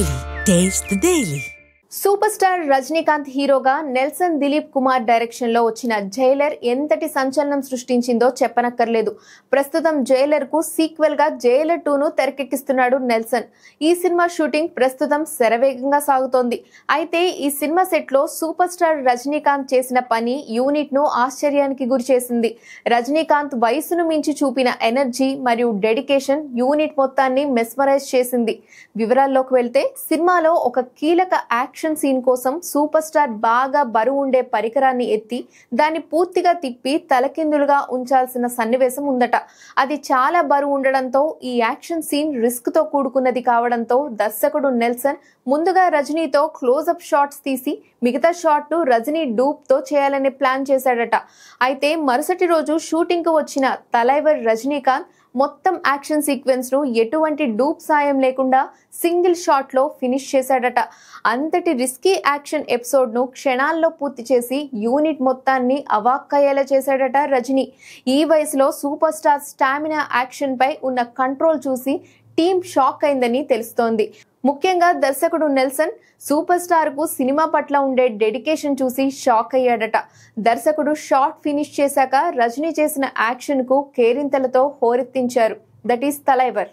Daily. Taste the Daily. Super star Rajinikanth హీరోగా Nelson Dilip Kumar direction లో వచ్చిన జైలర్ ఎంతటి సంచలనం సృష్టించిందో చెప్పనక్కర్లేదు. ప్రస్తుతం జైలర్ కు సీక్వెల్ గా జైలర్ 2 ను తెరకెక్కిస్తున్నాడు నెల్సన్. ఈ సినిమా షూటింగ్ ప్రస్తుతం శరవేగంగా సాగుతోంది. అయితే ఈ సినిమా సెట్ లో సూపర్ స్టార్ రజనీకాంత్ చేసిన పని యూనిట్ ను ఆశ్చర్యానికి గురి చేసింది. రజనీకాంత్ వయసును మించి చూపిన ఎనర్జీ మరియు డెడికేషన్ యూనిట్ మొత్తాన్ని మెస్మరైజ్ చేసింది. వివరాల్లోకి వెళ్తే సినిమాలో ఒక కీలక యాక్షన్ సీన్ కోసం సూపర్ స్టార్ బాగా బరువు ఉండే పరికరాన్ని ఎత్తి దాన్ని పూర్తిగా తిప్పి తలకిందులుగా ఉంచాల్సిన సన్నివేశం ఉందట. అది చాలా బరువు ఉండడంతో ఈ యాక్షన్ సీన్ రిస్క్ తో కూడుకున్నది కావడంతో దర్శకుడు నెల్సన్ ముందుగా రజనీతో క్లోజప్ షాట్స్ తీసి మిగతా షాట్ ను రజనీ డూప్ తో చేయాలనే ప్లాన్ చేశాడట. అయితే మరుసటి రోజు షూటింగ్ కు వచ్చిన తలైవర్ రజనీకాంత్ మొత్తం యాక్షన్ సీక్వెన్స్ ను ఎటువంటి డూప్ సాయం లేకుండా సింగిల్ షాట్ లో ఫినిష్ చేశాడట. అంతటి రిస్కీ యాక్షన్ ఎపిసోడ్ ను క్షణాల్లో పూర్తి చేసి యూనిట్ మొత్తాన్ని అవాక్కయ్యేలా చేశాడట రజనీ. ఈ వయసులో సూపర్ స్టార్ స్టామినా యాక్షన్ పై ఉన్న కంట్రోల్ చూసి టీం షాక్ అయిందని తెలుస్తోంది. ముఖ్యంగా దర్శకుడు నెల్సన్ సూపర్ స్టార్ కు సినిమా పట్ల ఉండే డెడికేషన్ చూసి షాక్ అయ్యాడట. దర్శకుడు షాట్ ఫినిష్ చేశాక రజనీ చేసిన యాక్షన్ కు కేరింతలతో హోరెత్తించారు. That is Thalaivar.